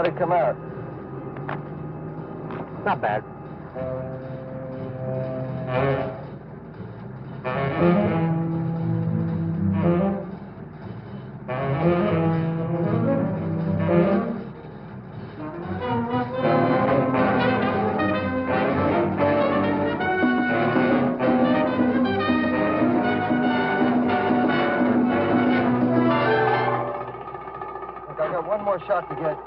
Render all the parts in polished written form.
How'd it come out? Not bad. Look, I got one more shot to get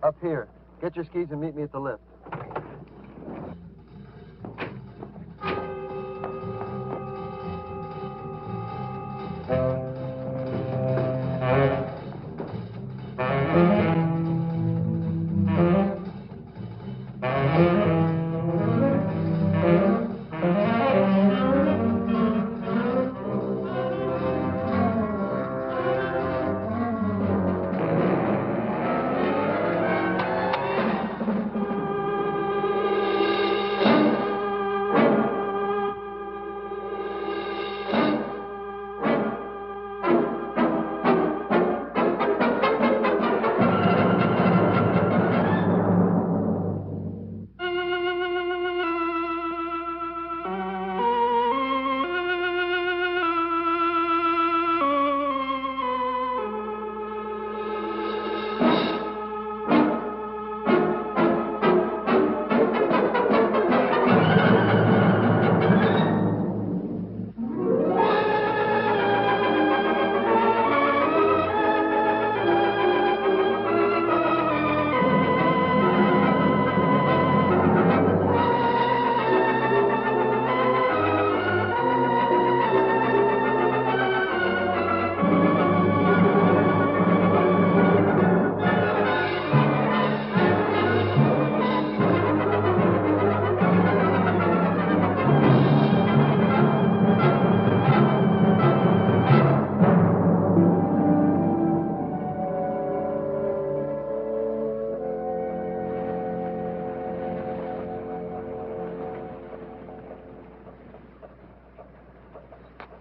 up here. Get your skis and meet me at the lift.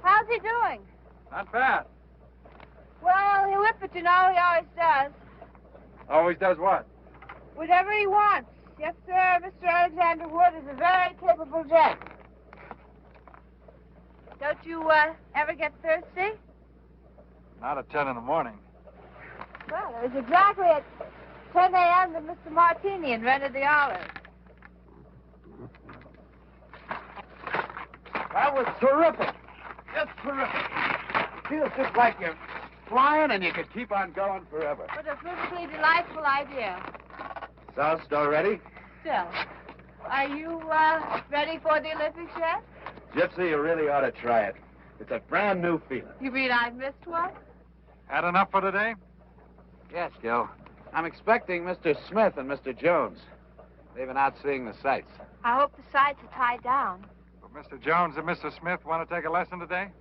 How's he doing? Not bad. Well, he'll whip it, you know. He always does. Always does what? Whatever he wants. Yes, sir. Mr. Alexander Wood is a very capable gent. Don't you ever get thirsty? Not at 10 in the morning. Well, it was exactly at 10 a.m. that Mr. Martini invented the olive. That was terrific. Just terrific. Feels just like you're flying and you could keep on going forever. What a perfectly delightful idea. Sauce all ready? Still, are you ready for the Olympics yet? Gypsy, you really ought to try it. It's a brand new feeling. You mean I've missed one? Had enough for today? Yes, Gil. I'm expecting Mr. Smith and Mr. Jones. They've been out seeing the sights. I hope the sights are tied down. But Mr. Jones and Mr. Smith want to take a lesson today?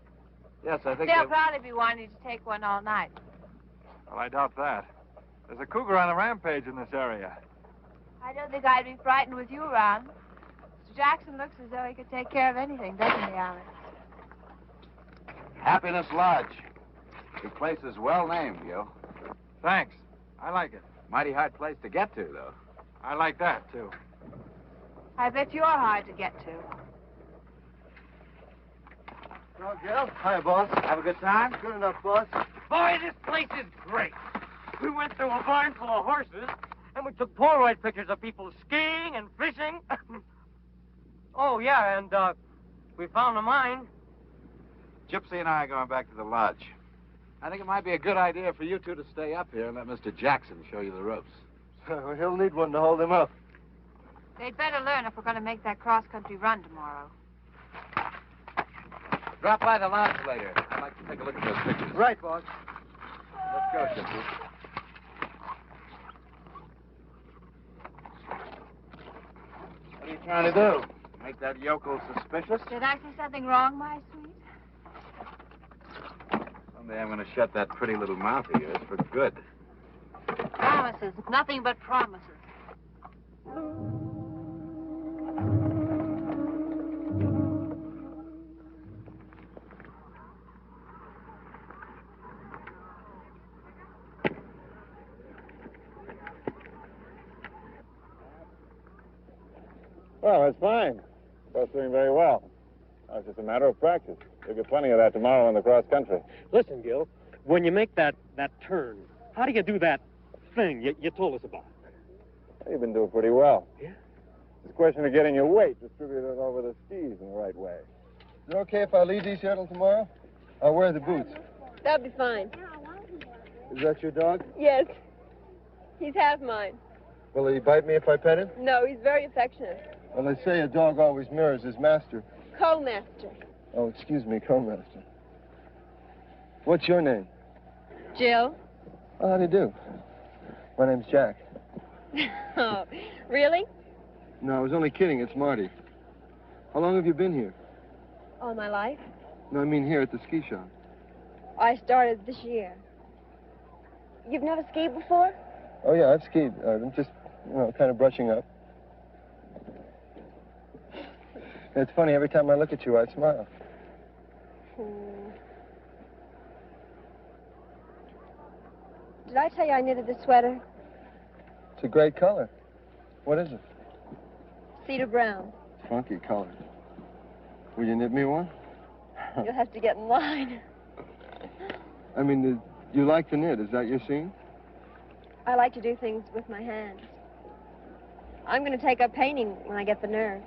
Yes, I think They'll probably be wanting to take one all night. Well, I doubt that. There's a cougar on a rampage in this area. I don't think I'd be frightened with you around. Mr. Jackson looks as though he could take care of anything, doesn't he, Alex? Happiness Lodge. The place is well named, Gil. Thanks. I like it. Mighty hard place to get to, though. I like that, too. I bet you're hard to get to. Well, Gil. Hi, boss. Have a good time? Good enough, boss. Boy, this place is great. We went through a barn full of horses, and we took Polaroid pictures of people skiing and fishing. Oh, yeah, and we found a mine. Gypsy and I are going back to the lodge. I think it might be a good idea for you two to stay up here and let Mr. Jackson show you the ropes. He'll need one to hold him up. They'd better learn if we're going to make that cross-country run tomorrow. Drop by the lodge later. I'd like to take a look at those pictures. Right, boss. Let's go, Gypsy. What are you trying to do? Make that yokel suspicious? Did I say something wrong, my sweet? Someday I'm going to shut that pretty little mouth of yours for good. Promises. Nothing but promises. Well, that's fine. Both doing very well. Now, it's just a matter of practice. You'll get plenty of that tomorrow in the cross country. Listen, Gil, when you make that turn, how do you do that thing you told us about? You've been doing pretty well. Yeah? It's a question of getting your weight distributed over the skis in the right way. Is it okay if I leave these here till tomorrow? I'll wear the boots. That'll be fine. Is that your dog? Yes. He's half mine. Will he bite me if I pet him? No, he's very affectionate. Well, they say a dog always mirrors his master. Co-master. Oh, excuse me, co-master. What's your name? Jill. Oh, how do you do? My name's Jack. Oh, really? No, I was only kidding. It's Marty. How long have you been here? All my life. No, I mean here at the ski shop. I started this year. You've never skied before? Oh, yeah, I've skied. I'm just, kind of brushing up. It's funny, every time I look at you, I smile. Did I tell you I knitted this sweater? It's a great color. What is it? Cedar brown. Funky color. Will you knit me one? You'll have to get in line. I mean, you like to knit. Is that your scene? I like to do things with my hands. I'm going to take up painting when I get the nerve.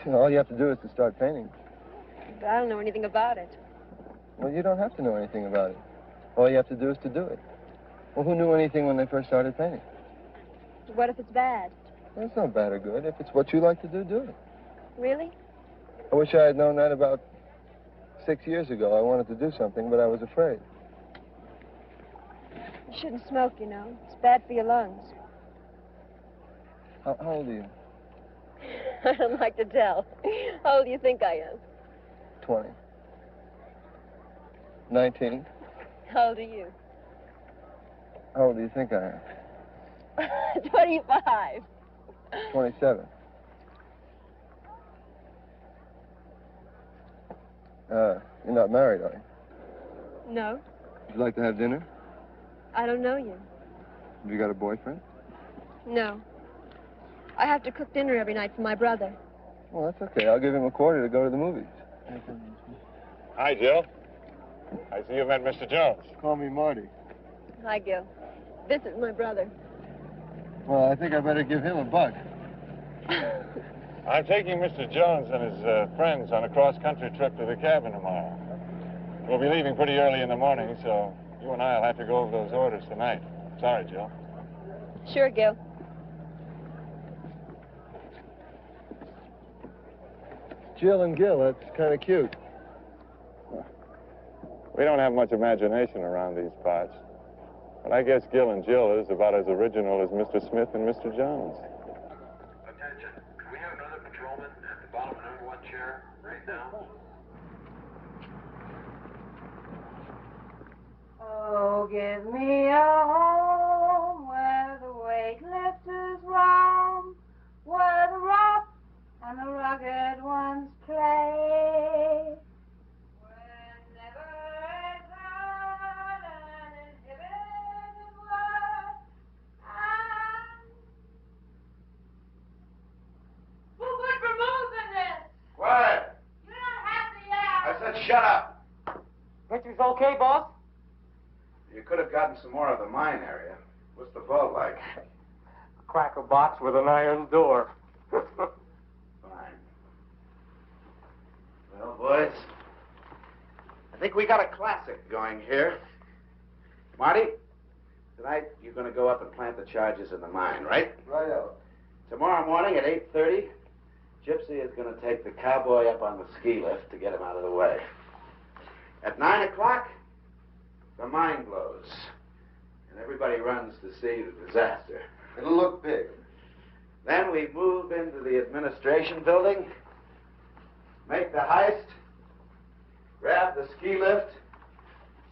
All you have to do is to start painting. But I don't know anything about it. Well, you don't have to know anything about it. All you have to do is to do it. Well, who knew anything when they first started painting? What if it's bad? Well, it's not bad or good. If it's what you like to do, do it. Really? I wish I had known that about 6 years ago. I wanted to do something, but I was afraid. You shouldn't smoke, you know. It's bad for your lungs. How old are you? I don't like to tell. How old do you think I am? 20. 19. How old are you? How old do you think I am? 25. 27. You're not married, are you? No, Would you like to have dinner? I don't know you. Have you got a boyfriend? No. I have to cook dinner every night for my brother. Well, that's okay. I'll give him a quarter to go to the movies. Hi, Jill. I see you met Mr. Jones. Call me Marty. Hi, Gil. This is my brother. Well, I think I better give him a buck. I'm taking Mr. Jones and his friends on a cross-country trip to the cabin tomorrow. We'll be leaving pretty early in the morning, so you and I will have to go over those orders tonight. Sorry, Jill. Sure, Gil. Jill and Gil, that's kind of cute. We don't have much imagination around these parts. But I guess Gil and Jill is about as original as Mr. Smith and Mr. Jones. Attention. Can we have another patrolman at the bottom of number 1 chair right now? Oh, give me a home where the weightlifters roam, where the rough and the rugged ones play. Where never is heard an inhibited word, and who would remove in this? Quiet! You don't have to yell. I said shut up! Picture's okay, boss? You could have gotten some more of the mine area. What's the vault like? A cracker box with an iron door. Fine. Well, boys, I think we got a classic going here. Marty, tonight you're going to go up and plant the charges in the mine, right? Righto. Tomorrow morning at 8:30, Gypsy is going to take the cowboy up on the ski lift to get him out of the way. At 9 o'clock, the mine blows, and everybody runs to see the disaster. It'll look big. Then we move into the administration building, make the heist, grab the ski lift,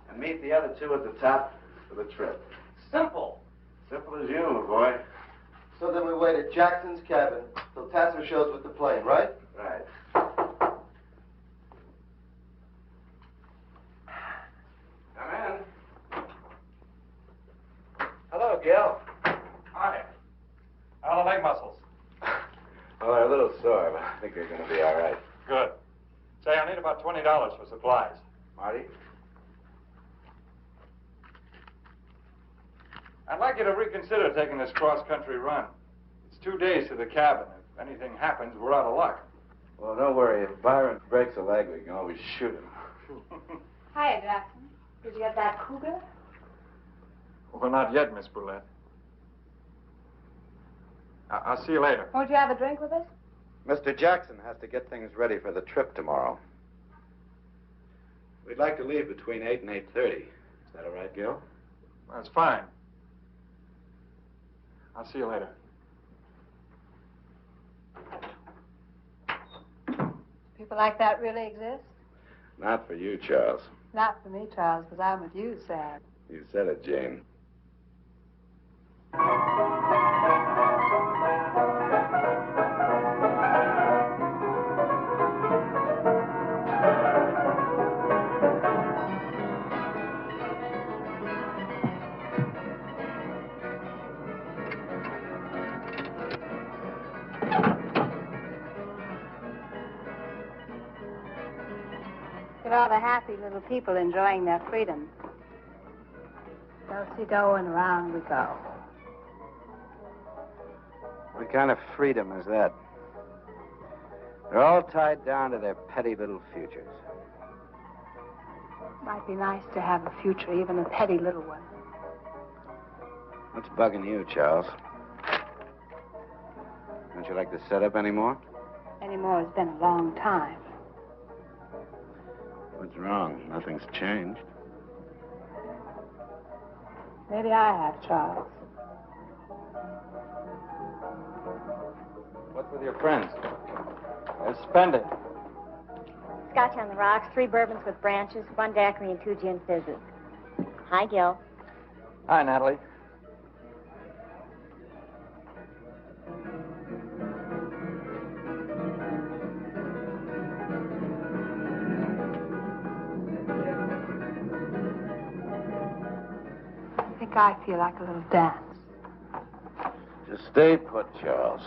and meet the other two at the top for the trip. Simple. Simple as you, boy. So then we wait at Jackson's cabin till Tasser shows with the plane, right? Right. Come in. Hello, Gil. Hi. How are the leg muscles? Oh, they're a little sore. I think they're going to be all right. Good. Say, I need about $20 for supplies. Marty? I'd like you to reconsider taking this cross-country run. It's 2 days to the cabin. If anything happens, we're out of luck. Well, don't worry. If Byron breaks a leg, we can always shoot him. Hiya, Jackson. Did you get that cougar? Well, not yet, Miss Brulette. I'll see you later. Won't you have a drink with us? Mr. Jackson has to get things ready for the trip tomorrow. We'd like to leave between 8 and 8:30. Is that all right, Gil? That's fine. I'll see you later. People like that really exist? Not for you, Charles. Not for me, Charles, because I'm with you, Sam. You said it, Jane. Look at all the happy little people enjoying their freedom. Do-si-do and around we go. What kind of freedom is that? They're all tied down to their petty little futures. Might be nice to have a future, even a petty little one. What's bugging you, Charles? Don't you like the setup anymore? Anymore has been a long time. What's wrong? Nothing's changed. Maybe I have, Charles. What's with your friends? Spend it. Scotch on the rocks, 3 bourbons with branches, 1 daiquiri, and 2 gin fizzes. Hi, Gil. Hi, Natalie. I feel like a little dance. Just stay put, Charles.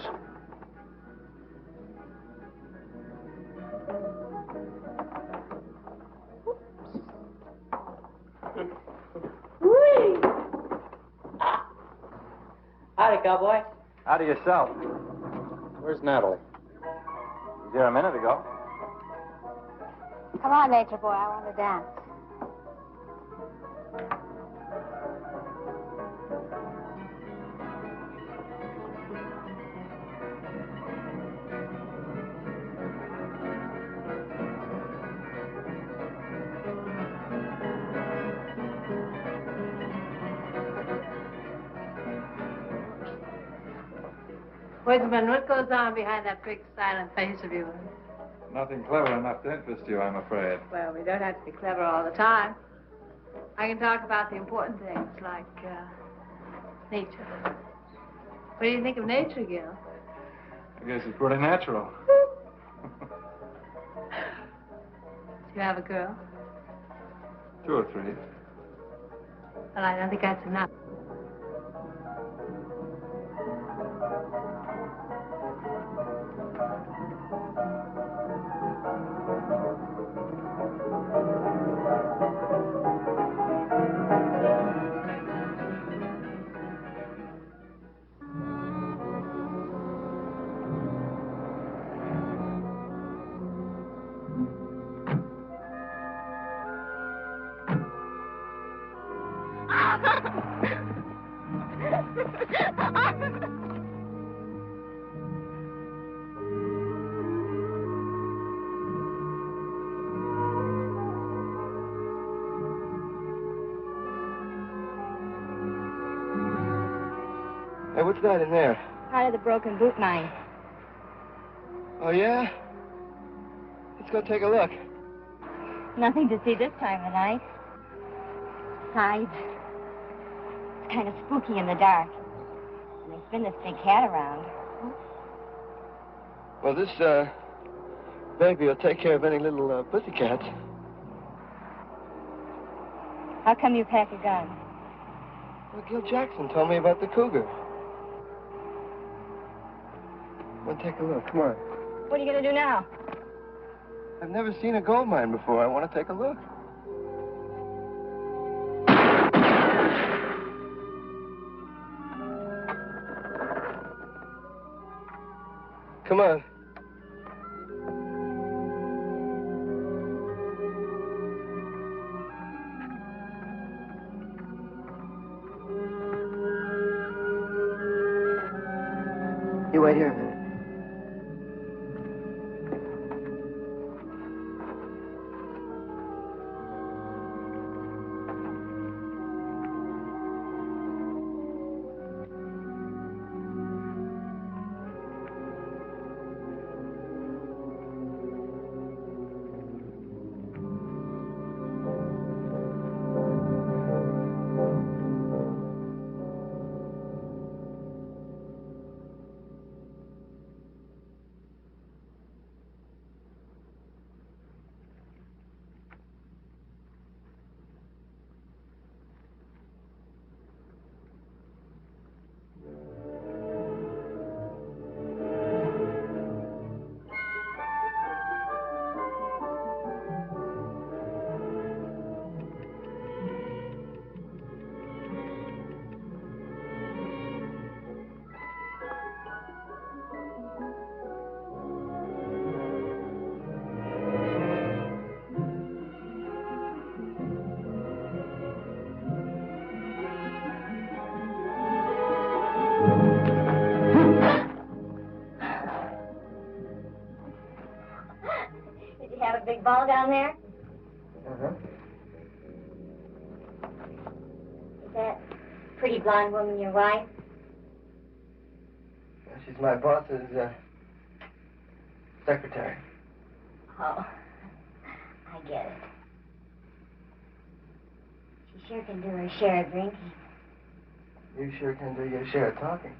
Howdy, cowboy. Howdy yourself. Where's Natalie? She was here a minute ago. Come on, nature boy, I want to dance. Wait a minute, what goes on behind that big silent face of yours? Nothing clever enough to interest you, I'm afraid. Well, we don't have to be clever all the time. I can talk about the important things, like, nature. What do you think of nature, Gil? I guess it's pretty natural. Do you have a girl? 2 or 3. Well, I don't think that's enough. Hey, what's that in there? Part of the broken boot mine. Oh, yeah? Let's go take a look. Nothing to see this time of the night. Besides, it's kind of spooky in the dark. And there's been this big cat around. Well, this, baby will take care of any little, pussycats. How come you pack a gun? Well, Gil Jackson told me about the cougar. Well, take a look. Come on. What are you going to do now? I've never seen a gold mine before. I want to take a look. Come on. You wait here a minute. Big ball down there? Uh-huh. Is that pretty blonde woman your wife? Well, she's my boss's secretary. Oh, I get it. She sure can do her share of drinking. You sure can do your share of talking.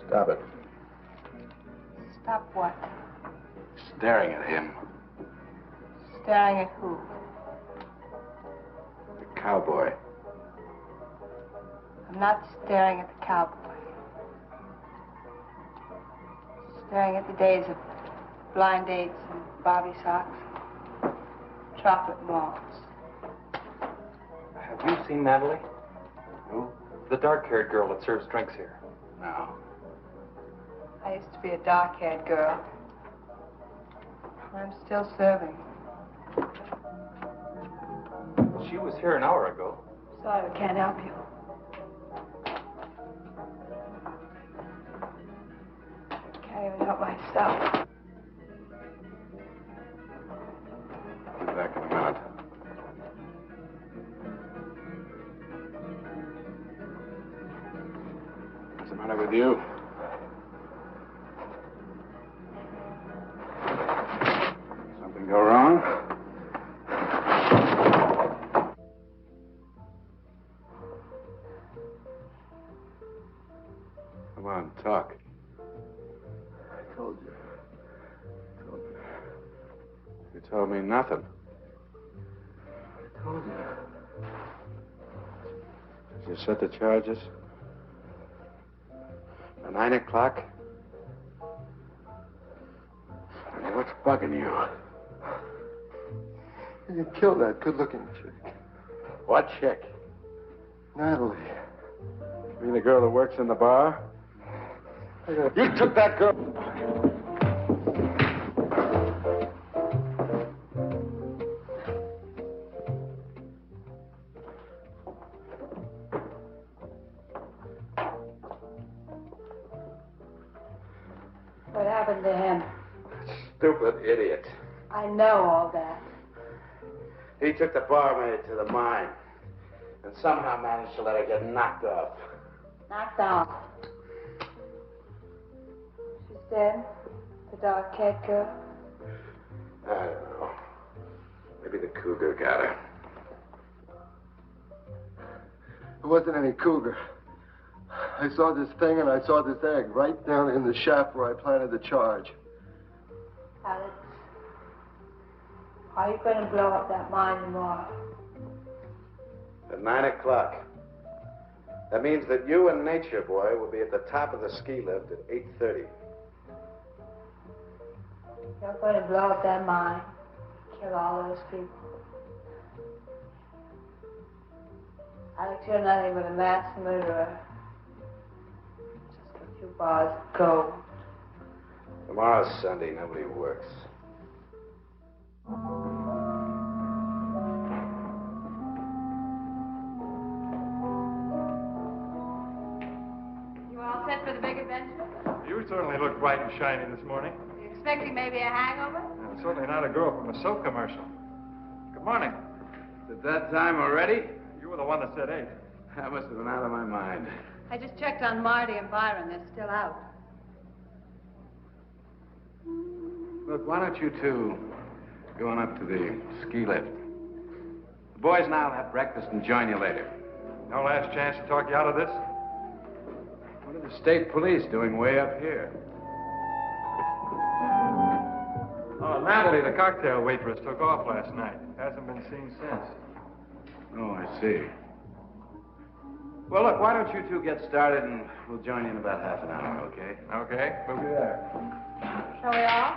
Stop it. Stop what? Staring at him. Staring at who? The cowboy. I'm not staring at the cowboy. Staring at the days of blind dates and bobby socks, chocolate malts. Have you seen Natalie? Who? The dark-haired girl that serves drinks here. No. I used to be a dark-haired girl. I'm still serving. She was here an hour ago. Sorry, I can't help you. Can't even help myself. I'll be back in a minute. What's the matter with you? Something go wrong? Come on, talk. I told you. You told me nothing. I told you. Did you set the charges? At 9 o'clock? Honey, what's bugging you? You killed that good-looking chick. What chick? Natalie. You mean the girl that works in the bar? You took that girl. What happened to him? Stupid idiot. I know all that. He took the barmaid to the mine and somehow managed to let her get knocked off. Knocked off. She's dead? The dark-haired girl? I don't know. Maybe the cougar got her. It wasn't any cougar. I saw this thing and I saw this egg right down in the shaft where I planted the charge. Alex, are you going to blow up that mine tomorrow? At 9 o'clock. That means that you and Nature Boy will be at the top of the ski lift at 8:30. You're going to blow up that mine, kill all those people. Alex, you're nothing but a mass murderer. Just a few bars of gold. Tomorrow's Sunday. Nobody works. You all set for the big adventure? You certainly look bright and shiny this morning. You expecting maybe a hangover? Certainly not a girl from a soap commercial. Good morning. Is it that time already? You were the one that said 8. I must have been out of my mind. I just checked on Marty and Byron. They're still out. Look, why don't you two go on up to the ski lift? The boys and I'll have breakfast and join you later. No last chance to talk you out of this? What are the state police doing way up here? Oh, Natalie, the cocktail waitress, took off last night. Hasn't been seen since. Oh, I see. Well, look, why don't you two get started and we'll join you in about half an hour, okay? Okay, we'll be there. Shall we all?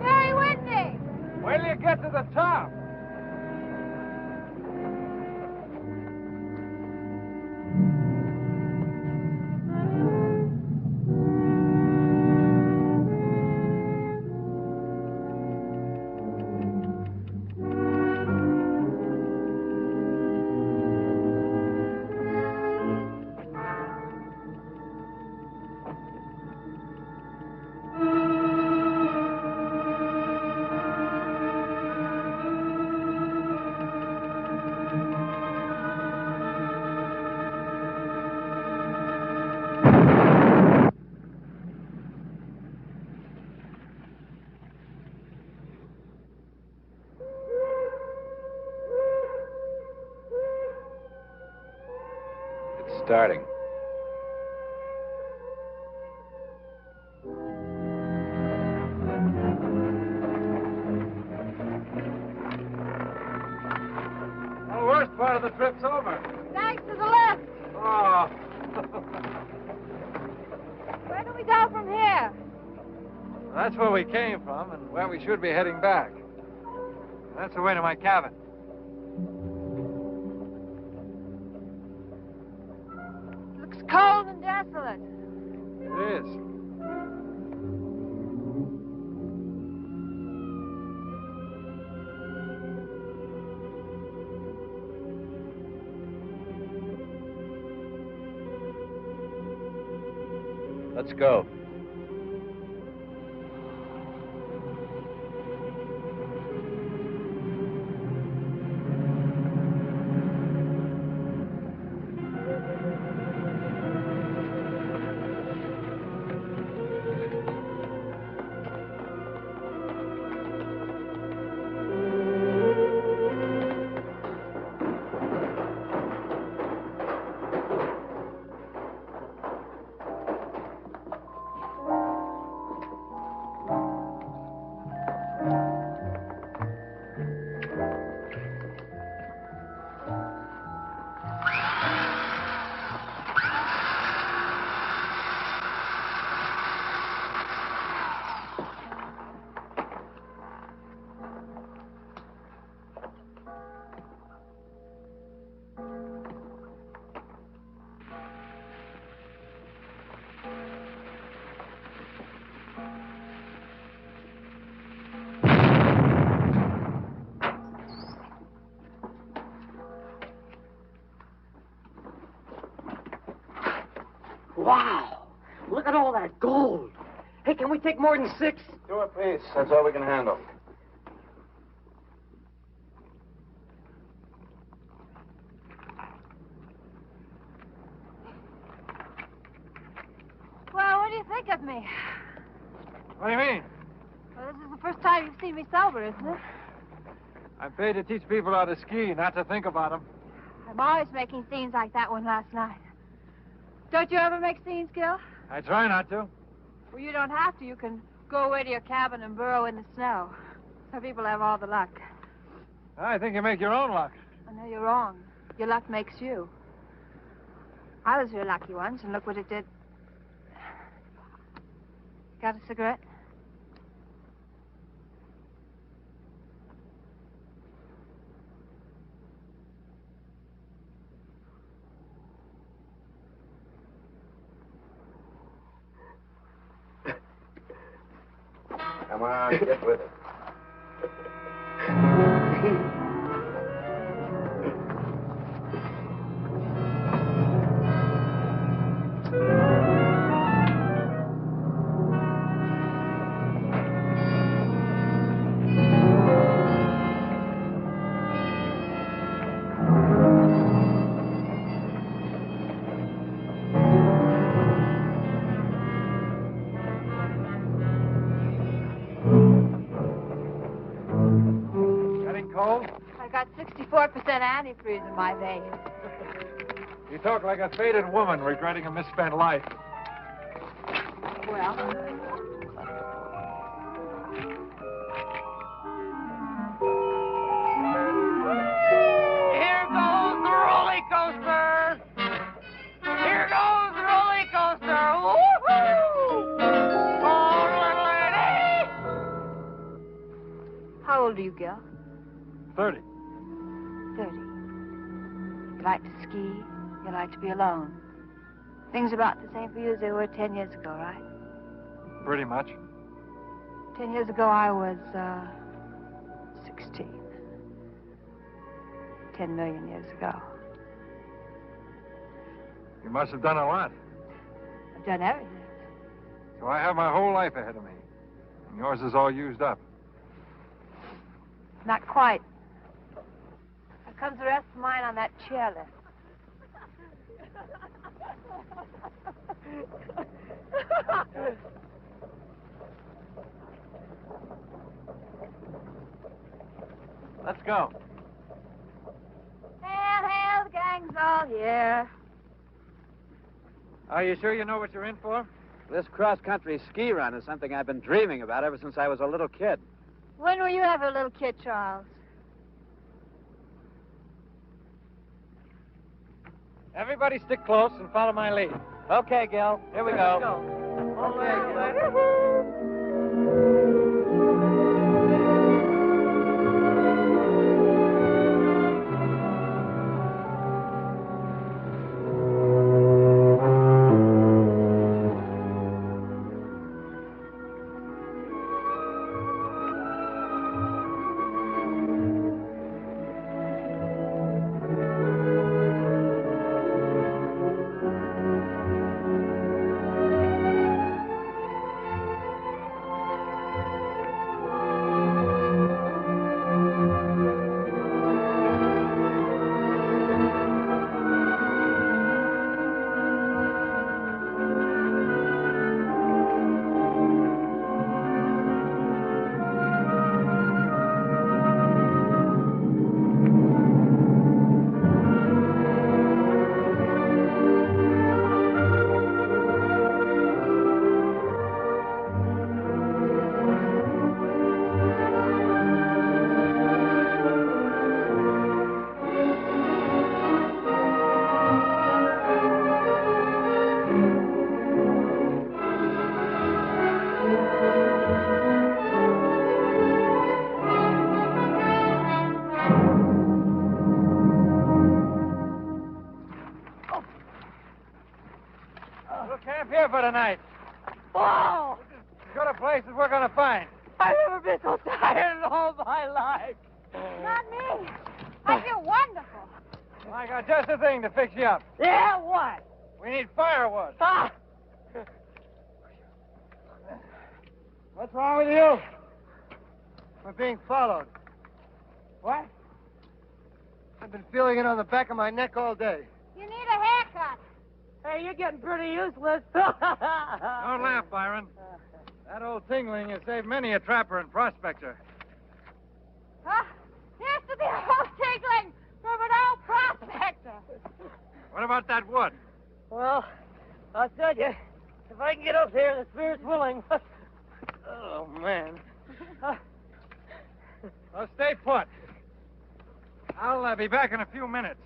Harry Whitney! Wait till you get to the top. Starting. The worst part of the trip's over. Thanks to the lift. Oh. Where do we go from here? That's where we came from and where we should be heading back. That's the way to my cabin. Looks cold and desolate. It is. Let's go. Wow! Look look at all that gold. Hey, can we take more than 6? 2 apiece. That's all we can handle. Well, what do you think of me? What do you mean? Well, this is the first time you've seen me sober, isn't it? I'm paid to teach people how to ski, not to think about them. I'm always making scenes like that one last night. Don't you ever make scenes, Gil? I try not to. Well, you don't have to. You can go away to your cabin and burrow in the snow. Some people have all the luck. I think you make your own luck. I know you're wrong. Your luck makes you. I was real lucky once, and look what it did. Got a cigarette? Come on, get with it. I got 64% antifreeze in my veins. You talk like a faded woman regretting a misspent life. Well, Here goes the roller coaster. Here goes the roller coaster. Woo-hoo! Oh, little lady. how old are you, Gil? 30. 30. You like to ski. You like to be alone. Things about the same for you as they were 10 years ago, right? Pretty much. 10 years ago, I was, 16. 10 million years ago. You must have done a lot. I've done everything. So I have my whole life ahead of me. And yours is all used up. Not quite. Here comes the rest of mine on that chairlift. Let's go. Hail, hail, the gang's all here. Are you sure you know what you're in for? This cross-country ski run is something I've been dreaming about ever since I was a little kid. When were you ever a little kid, Charles? Everybody stick close and follow my lead. Okay, Gil. Here we go. For tonight. Oh! Go to places we're gonna find. I've never been so tired in all my life. Not me. I feel wonderful. Well, I got just the thing to fix you up. Yeah, what? We need firewood. Ah! What's wrong with you? We're being followed. What? I've been feeling it on the back of my neck all day. You need a haircut. Hey, you're getting pretty useless. Don't laugh, Byron. That old tingling has saved many a trapper and prospector. Here's to the old tinkling from an old prospector. What about that wood? Well, I'll tell you, if I can get up there, the spirit's willing. Oh, man. Well, stay put. I'll be back in a few minutes.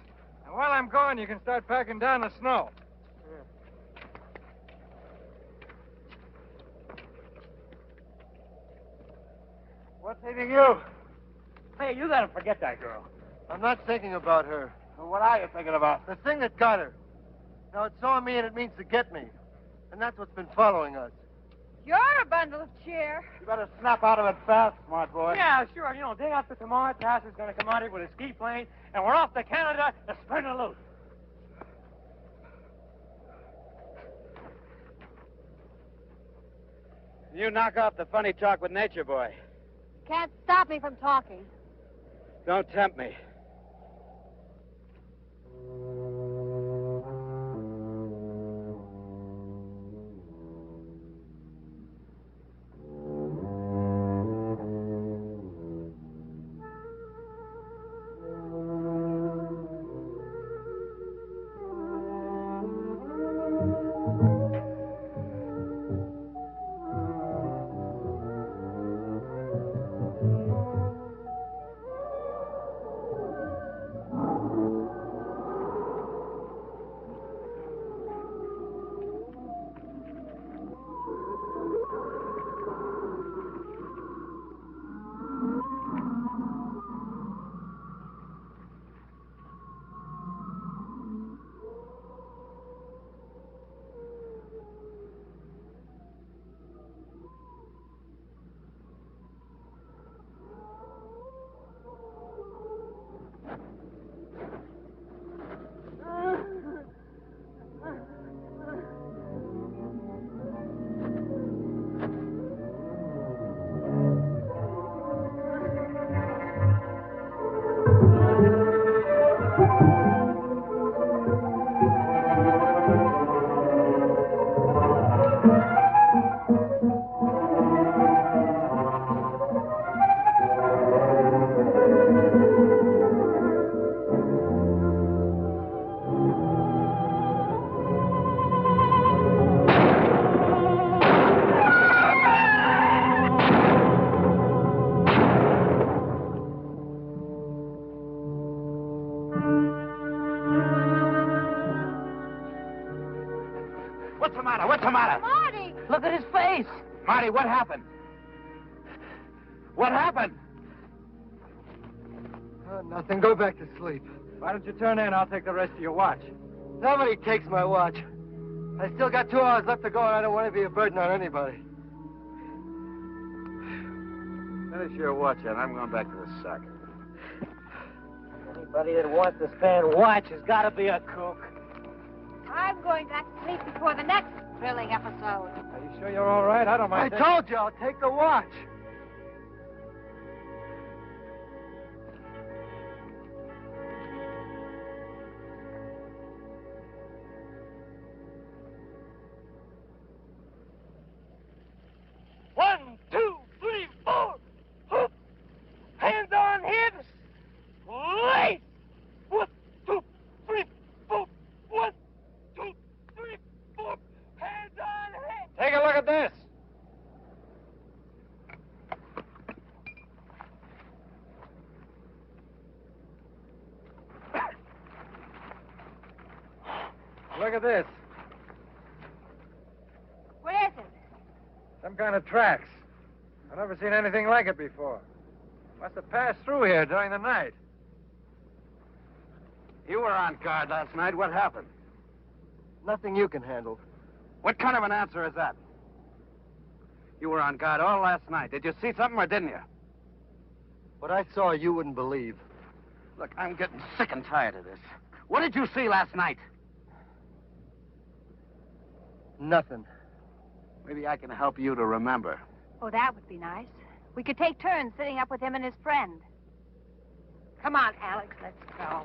And while I'm gone, you can start packing down the snow. What's eating you? Hey, you gotta forget that girl. I'm not thinking about her. Well, what are you thinking about? The thing that got her. Now, it saw me and it means to get me. And that's what's been following us. You're a bundle of cheer. You better snap out of it fast, smart boy. Yeah, sure. You know, day after tomorrow, Tass is gonna come out here with a ski plane, and we're off to Canada to spin a loose. You knock off the funny talk with Nature Boy. Can't stop me from talking. Don't tempt me. What's the matter? Marty! Look at his face. Marty, what happened? What happened? Nothing. Go back to sleep. Why don't you turn in? I'll take the rest of your watch. Nobody takes my watch. I still got 2 hours left to go, and I don't want to be a burden on anybody. Finish your watch, and I'm going back to the sack. Anybody that wants to stand watch has got to be a kook. I'm going back to sleep before the next thrilling episode. Are you sure you're all right? I don't mind. I told you I'll take the watch. One, two, three, four. Hoop. Hands on hips. Lace. 1, 2, 3, 4. 1, 2, 3, 4. Hands on hips. Take a look at this. Look at this. What is it? Some kind of tracks. I've never seen anything like it before. Must have passed through here during the night. You were on guard last night. What happened? Nothing you can handle. What kind of an answer is that? You were on guard all last night. Did you see something or didn't you? What I saw, you wouldn't believe. Look, I'm getting sick and tired of this. What did you see last night? Nothing. Maybe I can help you to remember. Oh, that would be nice. We could take turns sitting up with him and his friend. Come on, Alex, let's go.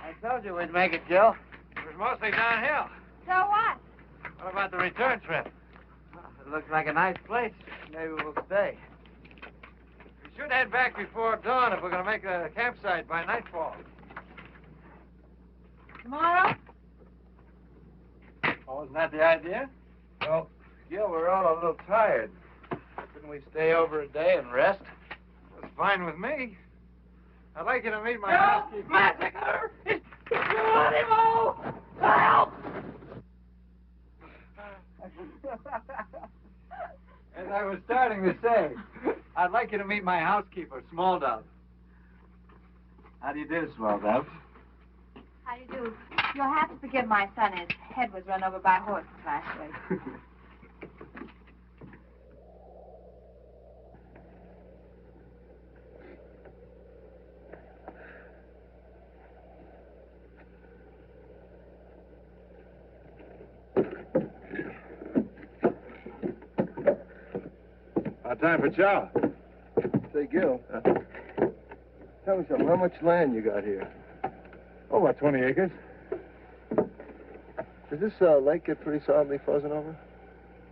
I told you we'd make it, Joe. It was mostly downhill. So what? What about the return trip? Well, it looks like a nice place. Maybe we'll stay. We should head back before dawn if we're going to make a campsite by nightfall. Tomorrow? Oh, isn't that the idea? Well, Gil, we're all a little tired. Couldn't we stay over a day and rest? That's fine with me. I'd like you to meet my housekeeper. Massacre! You let him out! Help! As I was starting to say, I'd like you to meet my housekeeper, Small Dove. How do you do, Small Dove? How do you do? You'll have to forgive my son. His head was run over by horses last week. Time for chow. Say, Gil, tell me something. How much land you got here? Oh, about 20 acres. Does this lake get pretty solidly frozen over?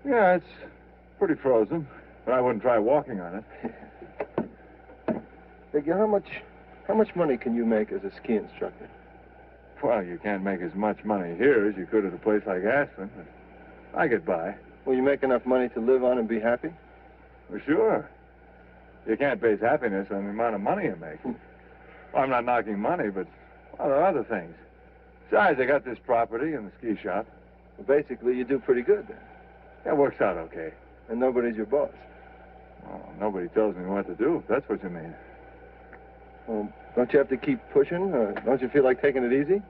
Yeah, it's pretty frozen, but I wouldn't try walking on it. Say, Gil, how much money can you make as a ski instructor? Well, you can't make as much money here as you could at a place like Aspen, but I get by. Will you make enough money to live on and be happy? Well, sure. You can't base happiness on the amount of money you make. Well, I'm not knocking money, but well, there are other things. Besides, I got this property and the ski shop. Well, basically, you do pretty good then. That works out okay. And nobody's your boss. Well, nobody tells me what to do, if that's what you mean. Well, don't you have to keep pushing? Don't you feel like taking it easy?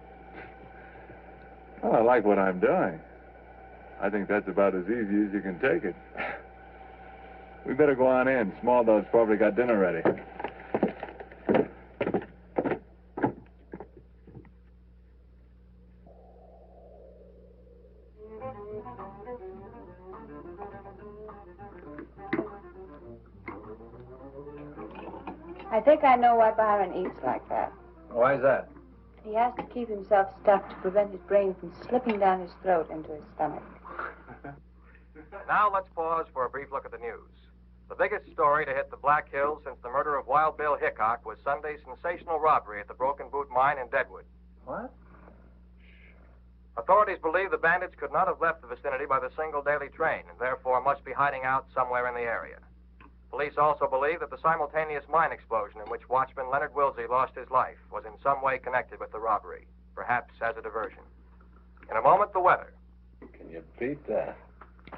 Well, I like what I'm doing. I think that's about as easy as you can take it. We better go on in. Small Dove's probably got dinner ready. I think I know why Byron eats like that. Why's that? He has to keep himself stuffed to prevent his brain from slipping down his throat into his stomach. Now let's pause for a brief look at the news. The biggest story to hit the Black Hills since the murder of Wild Bill Hickok was Sunday's sensational robbery at the Broken Boot Mine in Deadwood. What? Authorities believe the bandits could not have left the vicinity by the single daily train and therefore must be hiding out somewhere in the area. Police also believe that the simultaneous mine explosion in which watchman Leonard Wilsey lost his life was in some way connected with the robbery, perhaps as a diversion. In a moment, the weather. Can you beat that?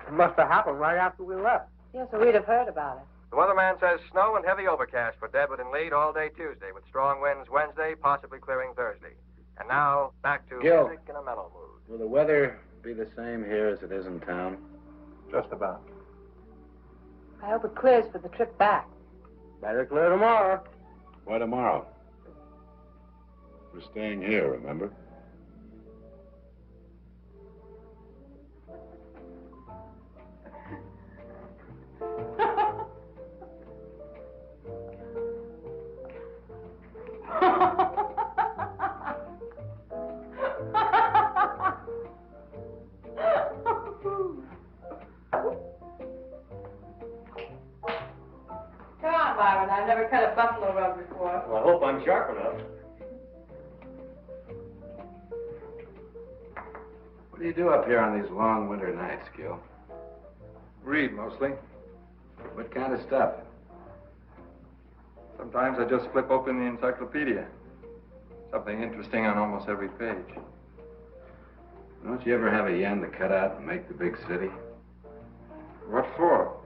It must have happened right after we left. Yes, so we'd have heard about it. The weatherman says snow and heavy overcast for Deadwood and Lead all day Tuesday, with strong winds Wednesday, possibly clearing Thursday. And now, back to Gil. music in a mellow mood. Will the weather be the same here as it is in town? Just about. I hope it clears for the trip back. Better clear tomorrow. Why tomorrow? We're staying here, remember? Come on, Byron. I've never cut a buffalo rub before. Well, I hope I'm sharp enough. What do you do up here on these long winter nights, Gil? Read, mostly. What kind of stuff? Sometimes I just flip open the encyclopedia. Something interesting on almost every page. Don't you ever have a yen to cut out and make the big city? What for?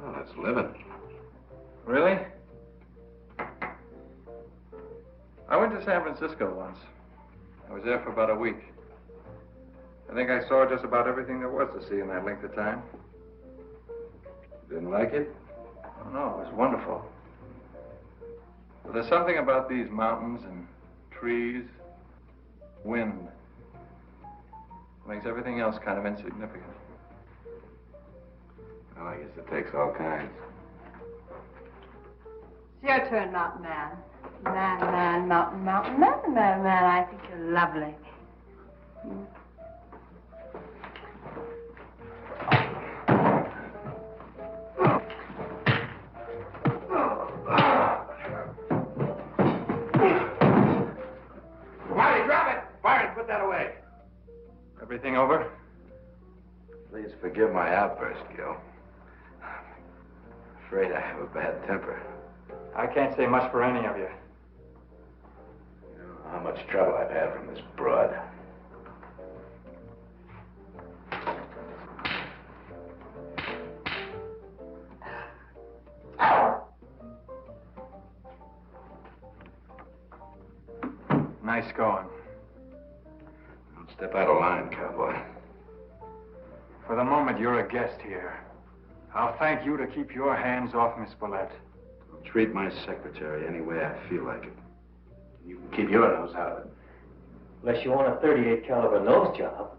Well, it's living. Really? I went to San Francisco once. I was there for about a week. I think I saw just about everything there was to see in that length of time. Didn't like it? Oh, no, it was wonderful. But there's something about these mountains and trees, wind, makes everything else kind of insignificant. Well, I guess it takes all kinds. It's your turn, Mountain Man. Man, mountain, man. I think you're lovely. Marty, drop it! Fire and put that away. Everything over? Please forgive my outburst, Gil. I'm afraid I have a bad temper. I can't say much for any of you. You don't know how much trouble I've had from this broad. Nice going. Don't step out of line, cowboy. For the moment, you're a guest here. I'll thank you to keep your hands off Miss Willette. I'll treat my secretary any way I feel like it. You can keep your nose out of it. Unless you want a 38 caliber nose job.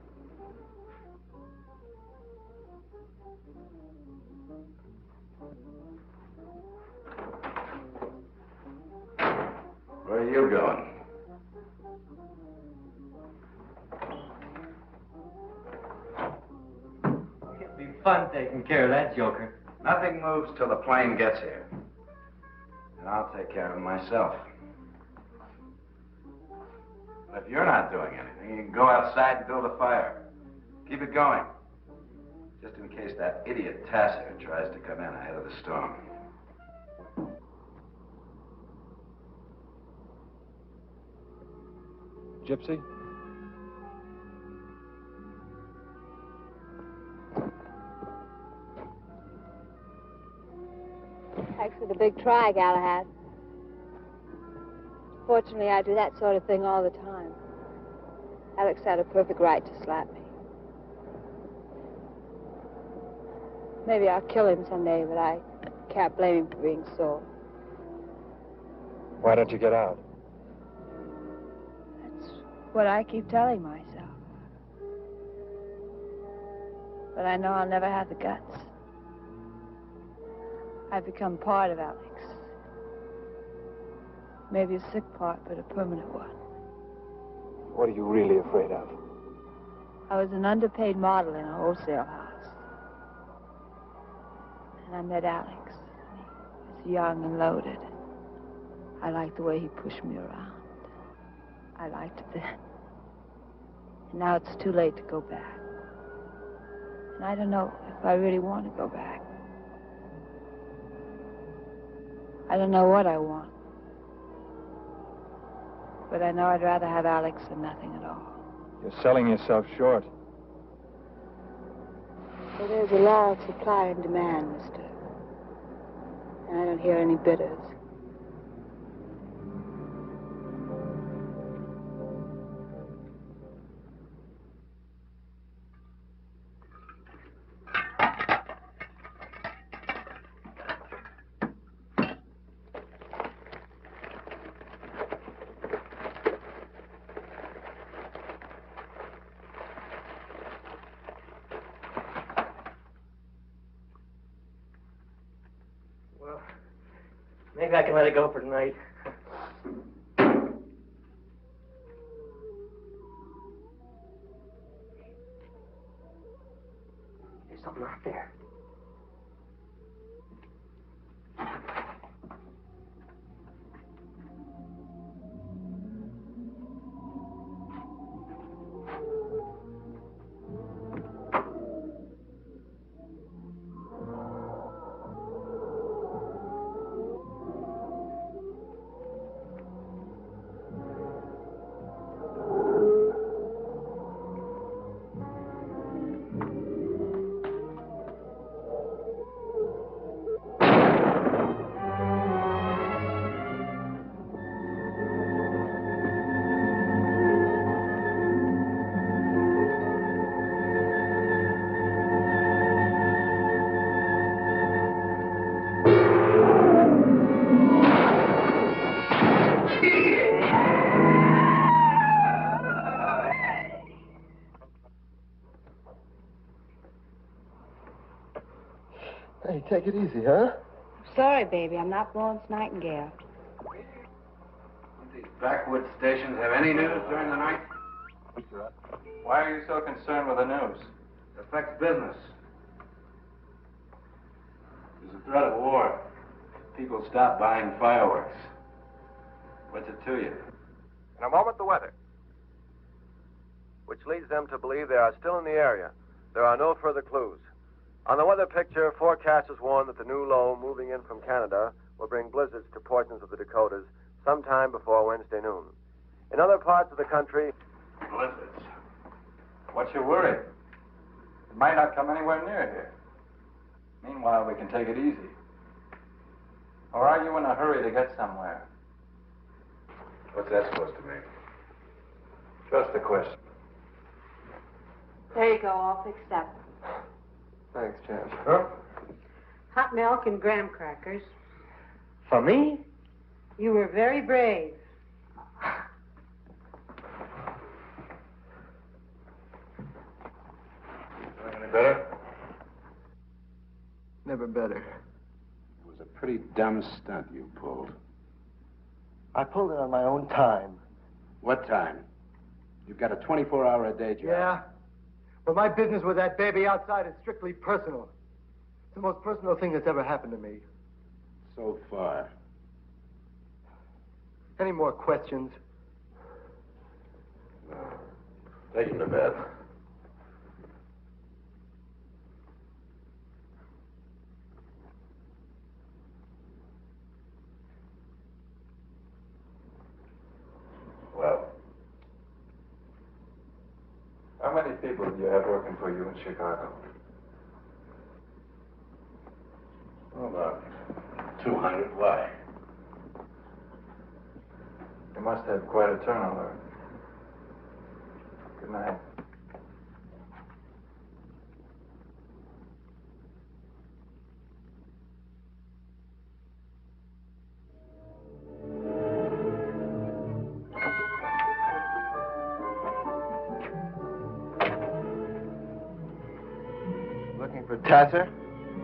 Where are you going? It'd be fun taking care of that joker. Nothing moves till the plane gets here. And I'll take care of him myself. But if you're not doing anything, you can go outside and build a fire. Keep it going. Just in case that idiot Tasser tries to come in ahead of the storm. Gypsy? Thanks for the big try, Galahad. Fortunately, I do that sort of thing all the time. Alex had a perfect right to slap me. Maybe I'll kill him someday, but I can't blame him for being sore. Why don't you get out? That's what I keep telling myself. But I know I'll never have the guts. I've become part of Alex. Maybe a sick part, but a permanent one. What are you really afraid of? I was an underpaid model in a wholesale house. And I met Alex. He was young and loaded. I liked the way he pushed me around. I liked it then. And now it's too late to go back. And I don't know if I really want to go back. I don't know what I want. But I know I'd rather have Alex than nothing at all. You're selling yourself short. Well, there's a law of supply and demand, mister. And I don't hear any bidders. Maybe I can let it go for tonight. There's something out there. Hey, take it easy, huh? Sorry, baby. I'm not Florence Nightingale. Don't these backwoods stations have any news during the night? Why are you so concerned with the news? It affects business. There's a threat of war. People stop buying fireworks. What's it to you? In a moment, the weather, which leads them to believe they are still in the area. There are no further clues. On the weather picture, forecasters warn that the new low moving in from Canada will bring blizzards to portions of the Dakotas sometime before Wednesday noon. In other parts of the country... Blizzards. What's your worry? It might not come anywhere near here. Meanwhile, we can take it easy. Or are you in a hurry to get somewhere? What's that supposed to mean? Just a question. There you go, all fixed up. Thanks, Jan. Huh? Hot milk and graham crackers. For me? You were very brave. Any better? Never better. It was a pretty dumb stunt you pulled. I pulled it on my own time. What time? You've got a 24-hour-a-day job. Yeah? But my business with that baby outside is strictly personal. It's the most personal thing that's ever happened to me. So far. Any more questions? No. Take him to bed. Well, how many people do you have working for you in Chicago? Well, about 200. Why? You must have quite a turnover. Good night. Looking for Tasser?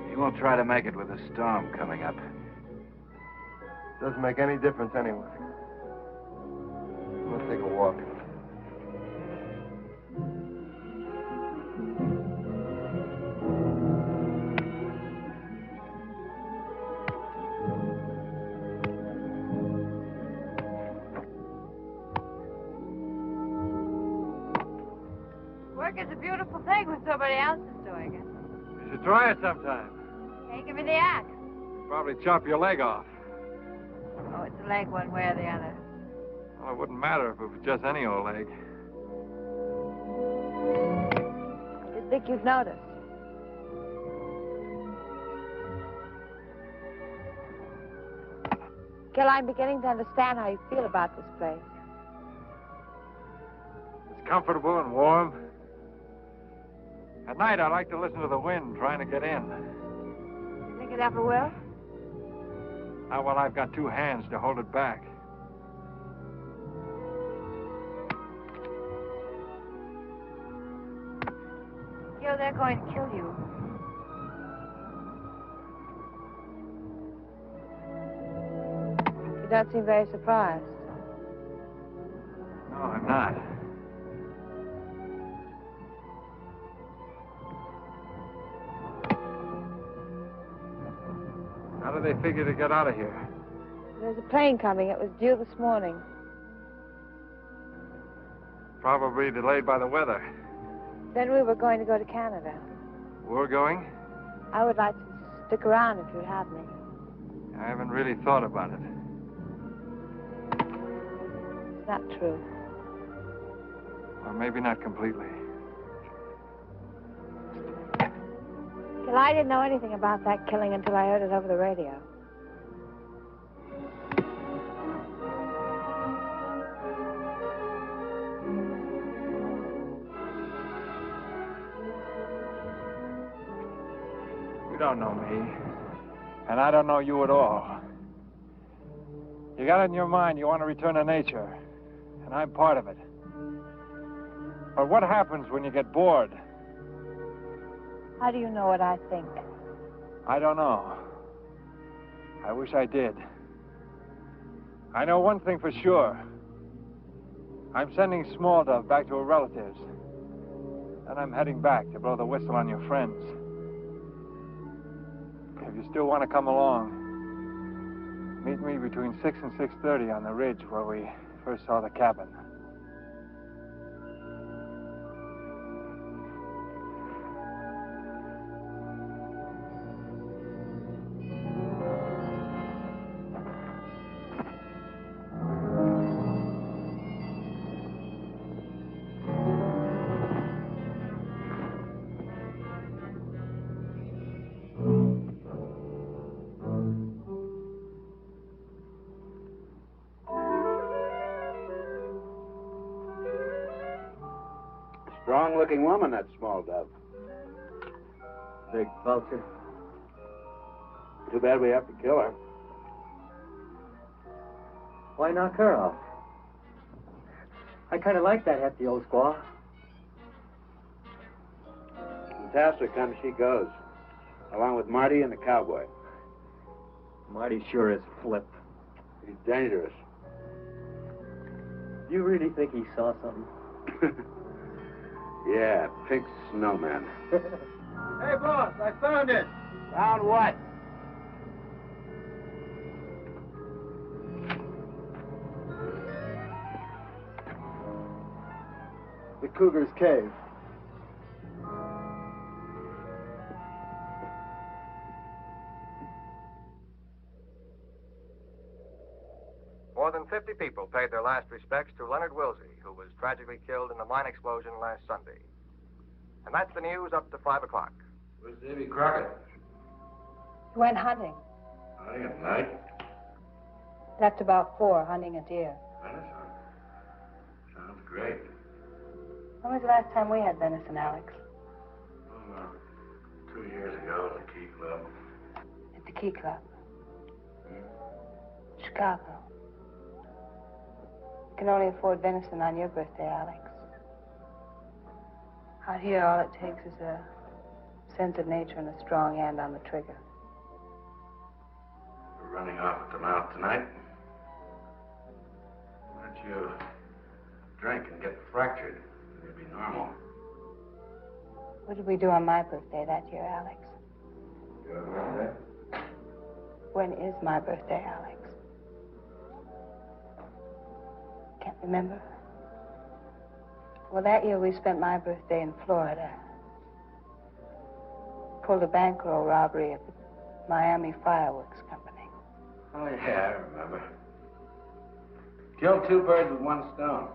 He won't try to make it with a storm coming up. Doesn't make any difference anyway. I'm gonna take a walk. Work is a beautiful thing when somebody else is doing it. You should try it sometime. Hey, give me the axe. Probably chop your leg off. Oh, it's a leg one way or the other. Well, it wouldn't matter if it was just any old leg. Just think you've noticed. Gil, I'm beginning to understand how you feel about this place. It's comfortable and warm. At night, I like to listen to the wind trying to get in. You think it ever will? Now, well, I've got two hands to hold it back. Gil, they're going to kill you. You don't seem very surprised. No, I'm not. How do they figure to get out of here? There's a plane coming. It was due this morning. Probably delayed by the weather. Then we were going to go to Canada. We're going? I would like to stick around if you'd have me. I haven't really thought about it. It's not true. Or maybe not completely. Gil, I didn't know anything about that killing until I heard it over the radio. You don't know me. And I don't know you at all. You got it in your mind you want to return to nature. And I'm part of it. But what happens when you get bored? How do you know what I think? I don't know. I wish I did. I know one thing for sure. I'm sending Small Dove back to her relatives. And I'm heading back to blow the whistle on your friends. If you still want to come along, meet me between 6 and 6:30 on the ridge where we first saw the cabin. Strong-looking woman, that Small Dove. Big vulture. Too bad we have to kill her. Why knock her off? I kind of like that hefty old squaw. Fantastic comes she goes, along with Marty and the cowboy. Marty sure is flip. He's dangerous. You really think he saw something? Yeah, pink snowman. Hey, boss, I found it. Found what? The Cougar's cave. More than 50 people paid their last respects to Leonard Wilsey, who was tragically killed in the mine explosion last Sunday. And that's the news up to 5 o'clock. Where's Davy Crockett? He went hunting. Hunting at night? Left about 4, hunting a deer. Venison? Sounds great. When was the last time we had venison, Alex? 2 years ago at the Key Club. At the Key Club. Chicago. You can only afford venison on your birthday, Alex. Out here, all it takes is a sense of nature and a strong hand on the trigger. We're running off at the mouth tonight. Why don't you drink and get fractured? You'll be normal. What did we do on my birthday that year, Alex? Your birthday? When is my birthday, Alex? Can't remember. Well, that year we spent my birthday in Florida. Pulled a bankroll robbery at the Miami Fireworks Company. Oh, yeah, I remember. Killed 2 birds with 1 stone.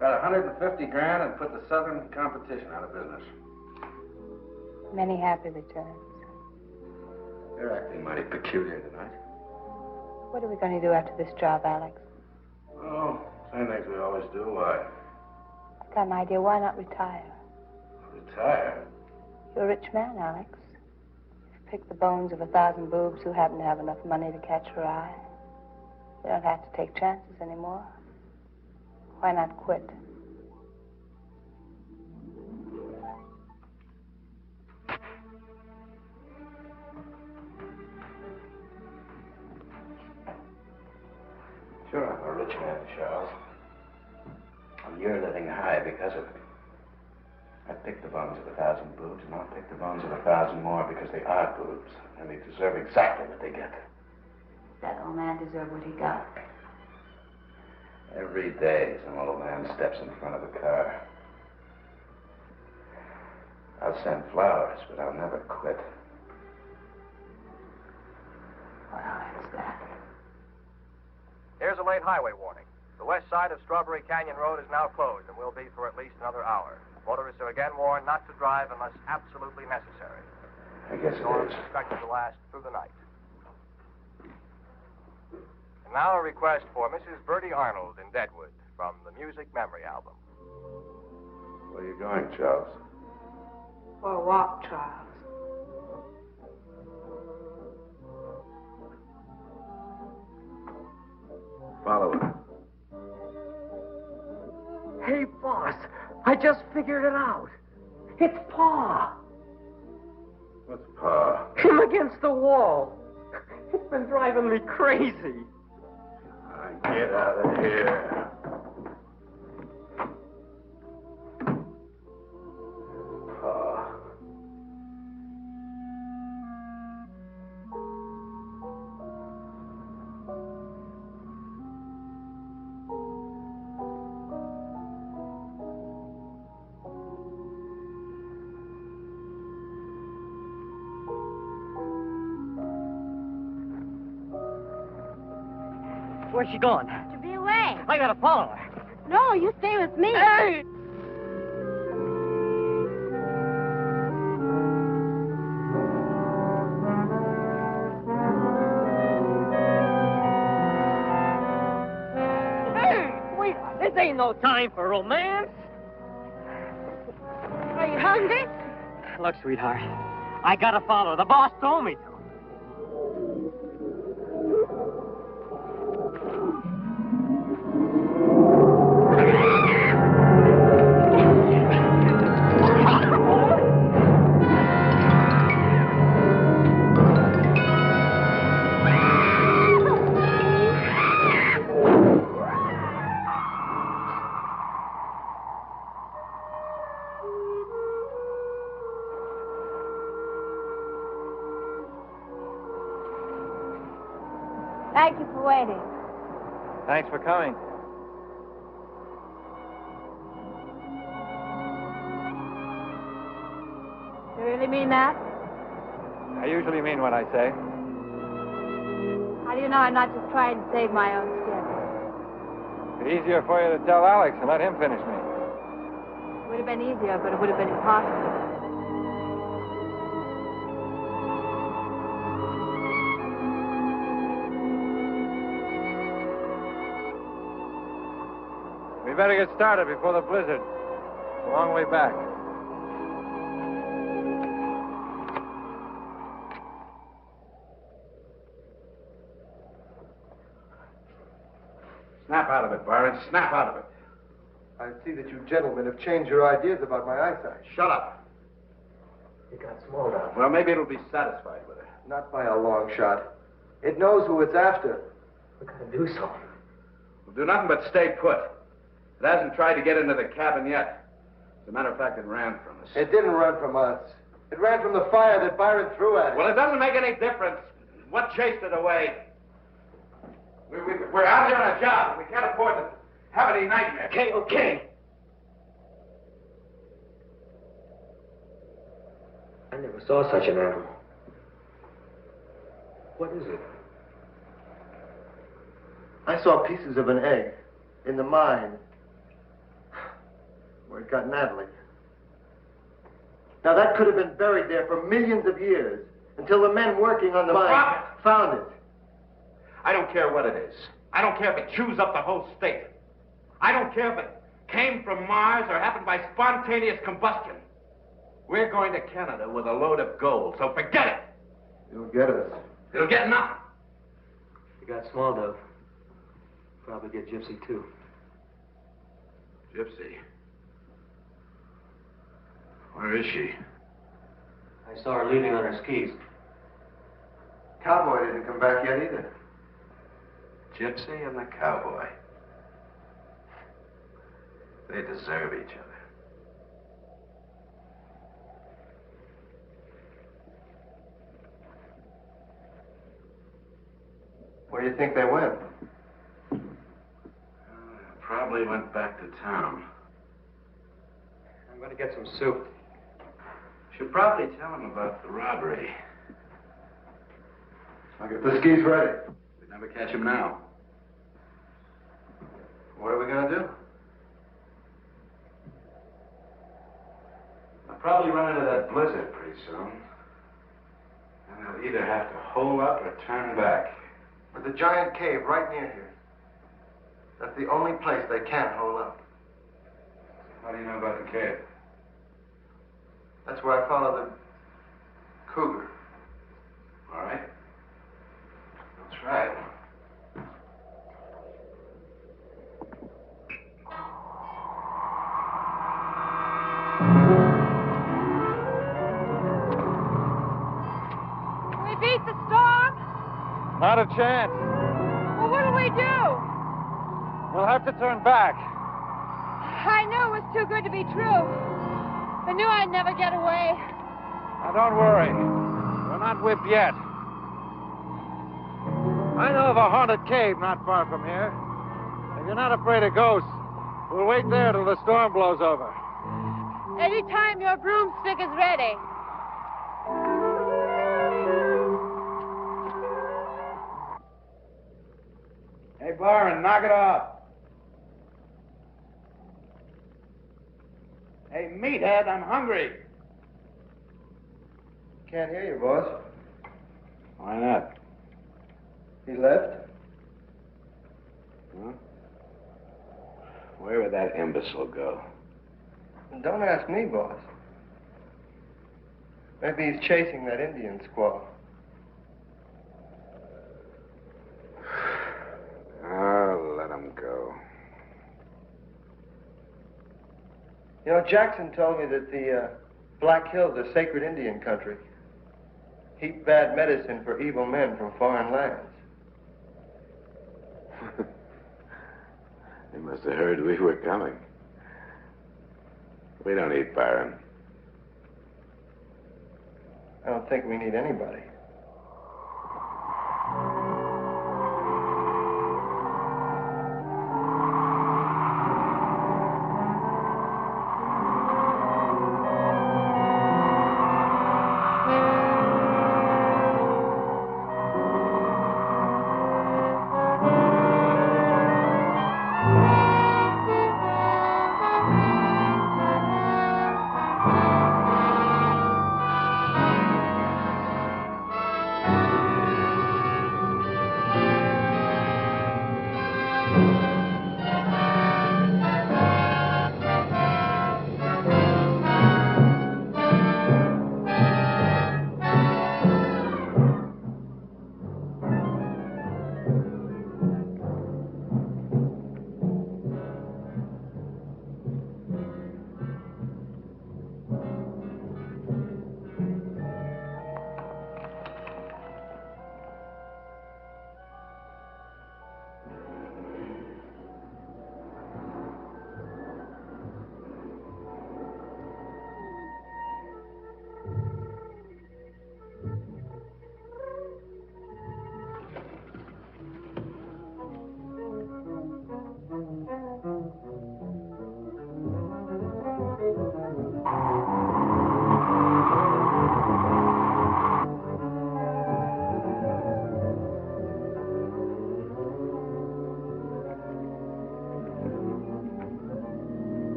Got 150 grand and put the Southern competition out of business. Many happy returns. You're acting mighty peculiar tonight. What are we going to do after this job, Alex? Oh, same things we always do. Why? I've got an idea. Why not retire? Retire? You're a rich man, Alex. You've picked the bones of 1,000 boobs who happen to have enough money to catch her eye. You don't have to take chances anymore. Why not quit? Sure, I'm a rich man, Charles. And you're living high because of it. I picked the bones of 1,000 boobs, and I'll pick the bones of 1,000 more because they are boobs, and they deserve exactly what they get. That old man deserved what he got. Every day, some old man steps in front of a car. I'll send flowers, but I'll never quit. Well, that's that. Here's a late highway warning. The west side of Strawberry Canyon Road is now closed and will be for at least another hour. Motorists are again warned not to drive unless absolutely necessary. I guess The storm it is is. expected to last through the night. And now a request for Mrs. Bertie Arnold in Deadwood from the Music Memory Album. Where are you going, Charles? For a walk, Charles. Follow her. Hey, boss, I just figured it out. It's Pa. What's Pa? Him against the wall. It's been driving me crazy. Get out of here. Pa. Where's she going? To be away. I gotta follow her. No, you stay with me. Hey! Hey! Wait, this ain't no time for romance. Are you hungry? Look, sweetheart, I gotta follow her. The boss told me to. Thank you for waiting. Thanks for coming. You really mean that? I usually mean what I say. How do you know I'm not just trying to save my own skin? It's easier for you to tell Alex and let him finish me. It would have been easier, but it would have been impossible. We better get started before the blizzard. It's a long way back. Snap out of it, Byron. Snap out of it. I see that you gentlemen have changed your ideas about my eyesight. Shut up. It got small now. Well, maybe it'll be satisfied with it. Not by a long shot. It knows who it's after. We gotta do something. We'll do nothing but stay put. It hasn't tried to get into the cabin yet. As a matter of fact, it ran from us. It didn't run from us. It ran from the fire that Byron threw at it. Well, it doesn't make any difference. What chased it away? We're out here on a job. We can't afford to have any nightmares. Okay. I never saw such an animal. What is it? I saw pieces of an egg in the mine where it got Natalie. Now, that could have been buried there for millions of years until the men working on the mine found it. I don't care what it is. I don't care if it chews up the whole state. I don't care if it came from Mars or happened by spontaneous combustion. We're going to Canada with a load of gold, so forget it. You'll get us. It'll get nothing. You got small, though. Probably get Gypsy, too. Gypsy? Where is she? I saw her leaving on her skis. Cowboy didn't come back yet either. Gypsy and the cowboy. They deserve each other. Where do you think they went? Probably went back to town. I'm going to get some soup. Should probably tell him about the robbery. I'll get the skis ready. We'd never catch him now. What are we going to do? I'll probably run into that blizzard pretty soon. And they'll either have to hole up or turn back. There's a giant cave right near here. That's the only place they can't hole up. How do you know about the cave? That's where I followed the cougar. All right. I'll try it. defeat the storm? Not a chance. Well, what'll we do? We'll have to turn back. I knew it was too good to be true. I knew I'd never get away. Now, don't worry. We're not whipped yet. I know of a haunted cave not far from here. If you're not afraid of ghosts, we'll wait there till the storm blows over. Anytime your broomstick is ready. Hey, Byron, knock it off. Hey, meathead, I'm hungry. Can't hear you, boss. Why not? He left? Huh? Where would that imbecile go? Don't ask me, boss. Maybe he's chasing that Indian squaw. Oh, let him go. You know, Jackson told me that the Black Hills are sacred Indian country. Heap bad medicine for evil men from foreign lands. They must have heard we were coming. We don't eat Byron. I don't think we need anybody.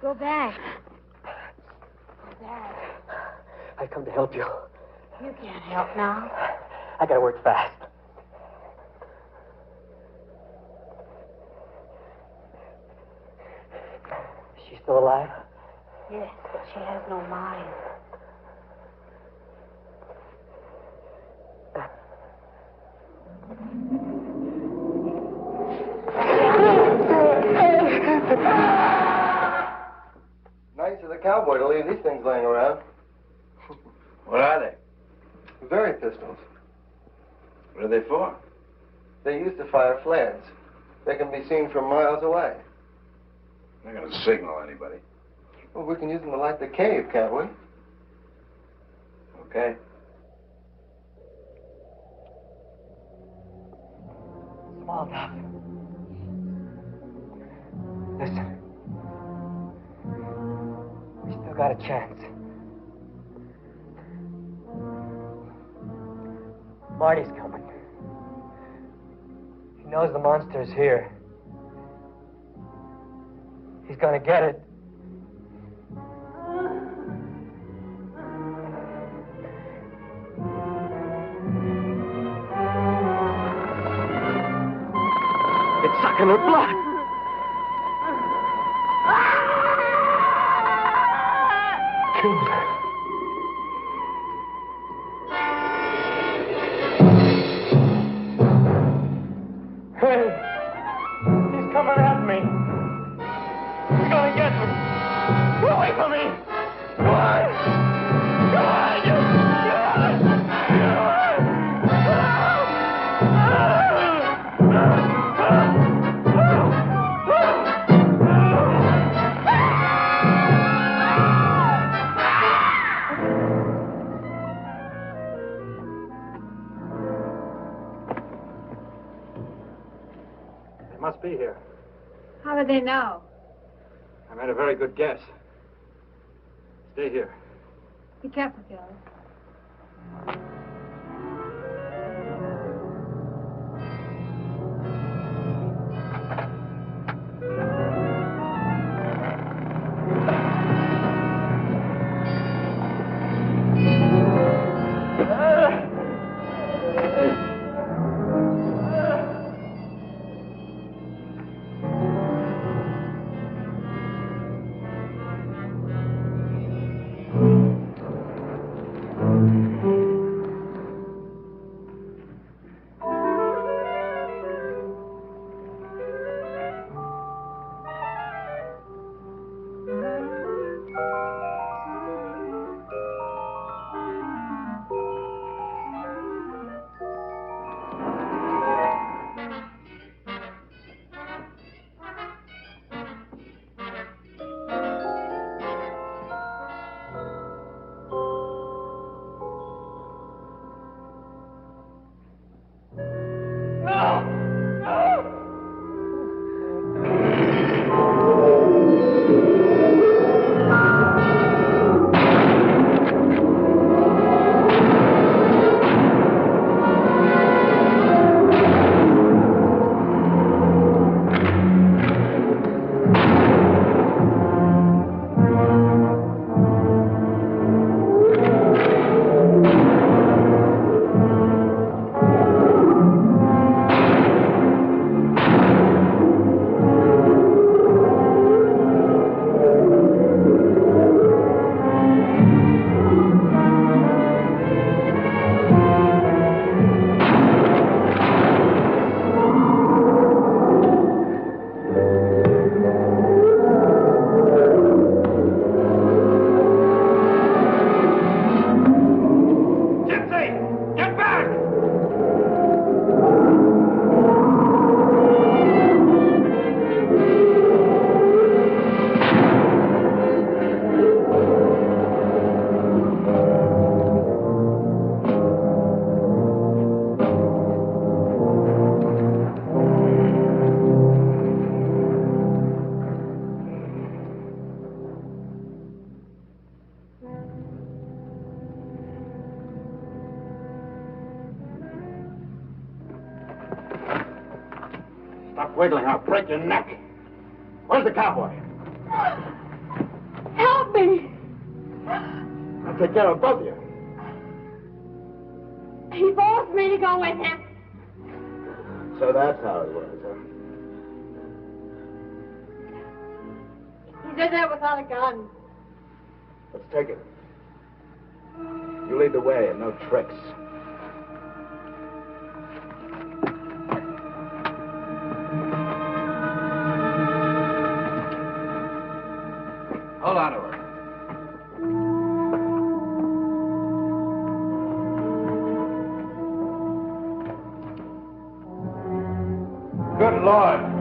Go back. Go back. I come to help you. You can't help now. I gotta work fast. Is she still alive? Yes, but she has no mind. Nice of the cowboy to leave these things laying around. What are they? Very pistols. What are they for? They used to fire flares. They can be seen from miles away. They're going to signal anybody. Well, we can use them to light the cave, can't we? Okay. Small enough. Listen. We still got a chance. Marty's coming. He knows the monster's here. He's gonna get it. It's sucking her blood. Killed her. Hey, he's coming at me. He's gonna get me. Go away from me. Come on. Come on, you. They must be here. How do they know? I made a very good guess. Stay here. Be careful, Gilly. Stop wiggling, I'll break your neck. Where's the cowboy? Help me! I'll take care of both of you. He forced me to go with him. So that's how it was, huh? He did that without a gun. Let's take it. You lead the way and no tricks. Hold on to her. Good Lord.